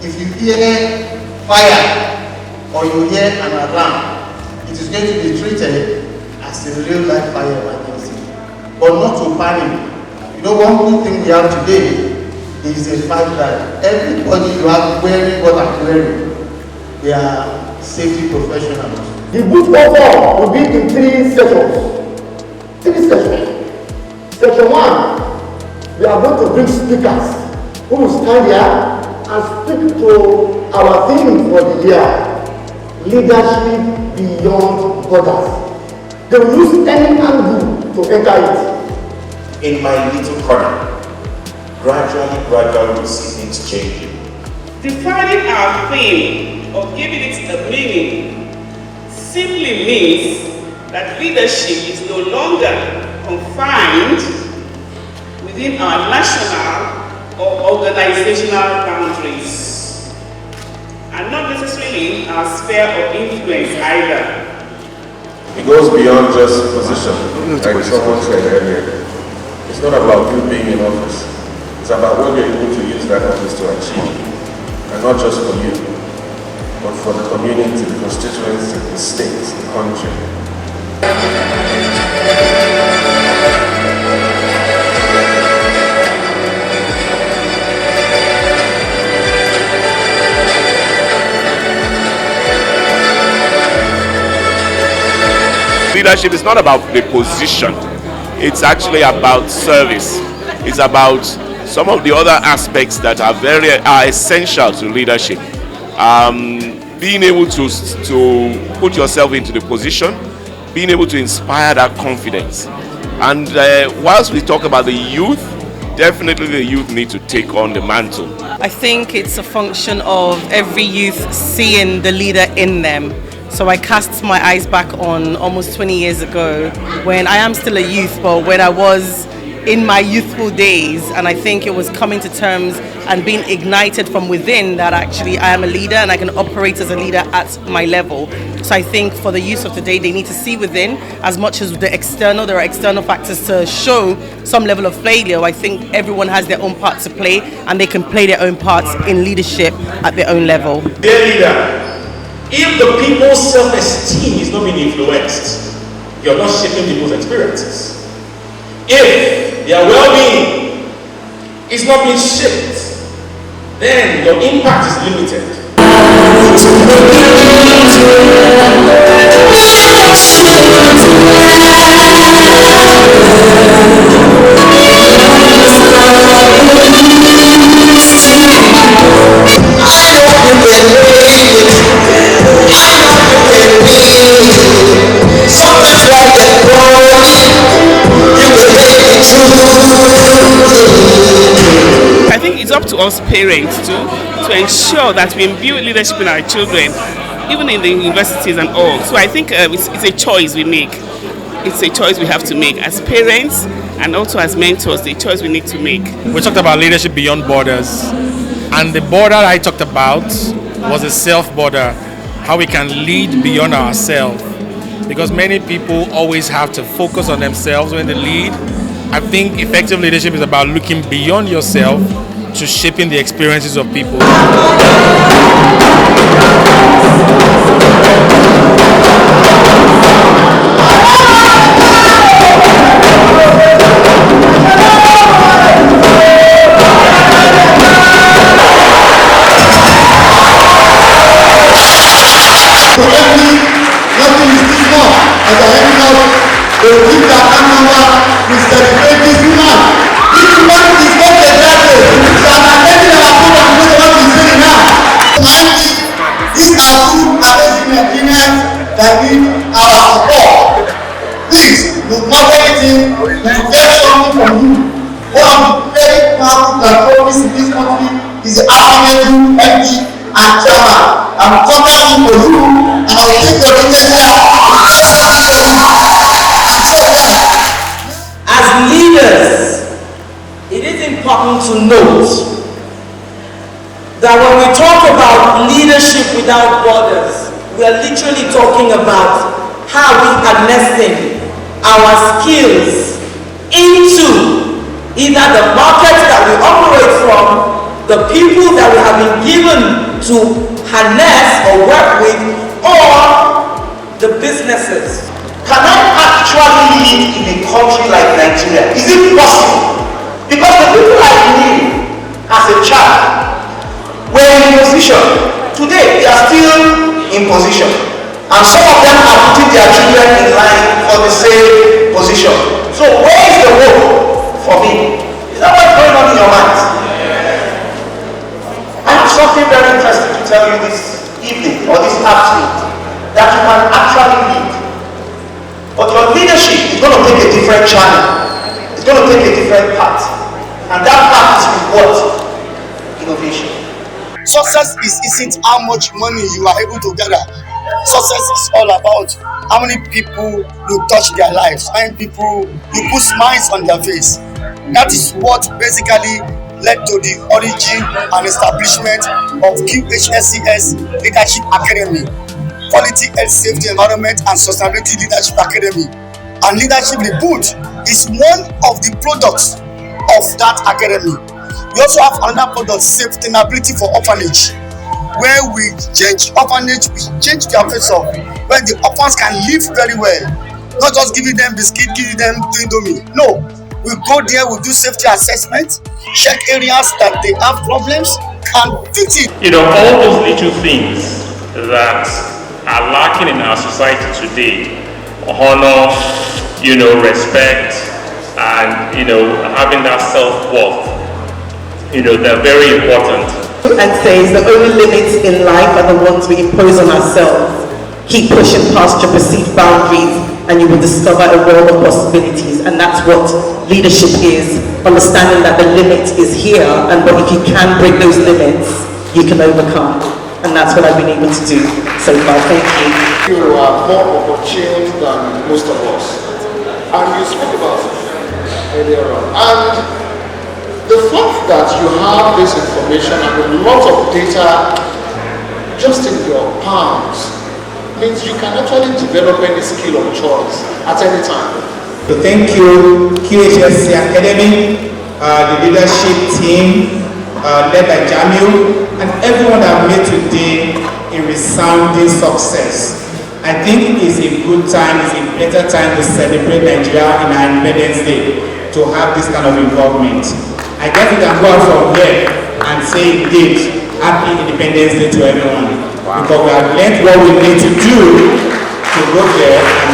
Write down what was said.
if you hear fire or you hear an alarm, it is going to be treated as a real life fire emergency, but not to panic. You know, one good thing we have today is the fact that everybody you have wearing what I'm wearing, they are safety professionals. The boot overall will be in 3 sections. 3 sections. Section 1, we are going to bring speakers who will stand here and speak to our theme for the year, leadership beyond borders. They will use any angle to enter it. In my little corner, gradually we see things changing. Defining our theme or giving it a meaning simply means that leadership is no longer confined within our national or organizational boundaries, and not necessarily our sphere of influence either. It goes beyond just position, like someone said earlier. It's not about you being in office. It's about what you're able to use that office to achieve. And not just for you, but for the community, the constituency, the state, the country. Leadership is not about the position. It's actually about service. It's about some of the other aspects that are essential to leadership. Being able to put yourself into the position, being able to inspire that confidence. And whilst we talk about the youth, definitely the youth need to take on the mantle. I think it's a function of every youth seeing the leader in them. So I cast my eyes back on almost 20 years ago when I am still a youth, but when I was in my youthful days, and I think it was coming to terms and being ignited from within that actually I am a leader and I can operate as a leader at my level. So I think for the youth of today, they need to see within as much as the external. There are external factors to show some level of failure. I think everyone has their own part to play and they can play their own parts in leadership at their own level. Dear leader, if the people's self-esteem is not being influenced, you're not shaping people's experiences. If their well-being is not being shaped, then your impact is limited. I think it's up to us parents to ensure that we imbue leadership in our children, even in the universities and all. So I think it's a choice we make. It's a choice we have to make as parents and also as mentors, the choice we need to make. We talked about leadership beyond borders, and the border I talked about was a self-border, how we can lead beyond ourselves. Because many people always have to focus on themselves when they lead. I think effective leadership is about looking beyond yourself to shaping the experiences of people. That need our support. Please, look not anything, we will get something from you. One of the very powerful platforms in this country is the African MD and Chairman. I'm contacting for you and I will take your leadership. As leaders, it is important to note that when we talk about leadership without borders, we are literally talking about how we are harnessing our skills into either the markets that we operate from, the people that we have been given to harness or work with, or the businesses? Can I actually live in a country like Nigeria? Is it possible? Because the people I knew as a child were in position. Today, they are still in position. And some of them are putting their children in line for the same position. So where is the hope for me? Is that what's going on in your minds? I have something very interesting to tell you this evening or this afternoon that you can actually lead. But your leadership is going to take a different channel. It's going to take a different path. And that path is with what? Innovation. Success isn't how much money you are able to gather. Success is all about how many people you touch their lives, how many people you put smiles on their face. That is what basically led to the origin and establishment of Qhses Leadership Academy, Quality Health Safety Environment and Sustainability Leadership Academy. And Leadership Reboot is one of the products of that academy. We also have another product, Sustainability for Orphanage, where we change orphanage, we change their face off, where the orphans can live very well, not just giving them biscuit, giving them indomie. No, we go there, we do safety assessment, check areas that they have problems, and fix it. You know, all those little things that are lacking in our society today, honor, you know, respect, and, you know, having that self-worth, you know, they're very important. And says the only limits in life are the ones we impose on ourselves. Keep pushing past your perceived boundaries and you will discover a world of possibilities. And that's what leadership is, understanding that the limit is here, and but if you can break those limits, you can overcome. And that's what I've been able to do so far. Thank you. You are more opportune than most of us. And you spoke about it earlier on. And the fact that you have this information and a lot of data just in your palms means you can actually develop any skill of choice at any time. So thank you, Qhses Academy, the leadership team led by Jamil, and everyone that made today a resounding success. I think it's a good time, it's a better time to celebrate Nigeria in our Independence Day to have this kind of involvement. I guess we can go out from here and say indeed, Happy Independence Day to everyone. Wow. Because we have learned what we need to do to go there and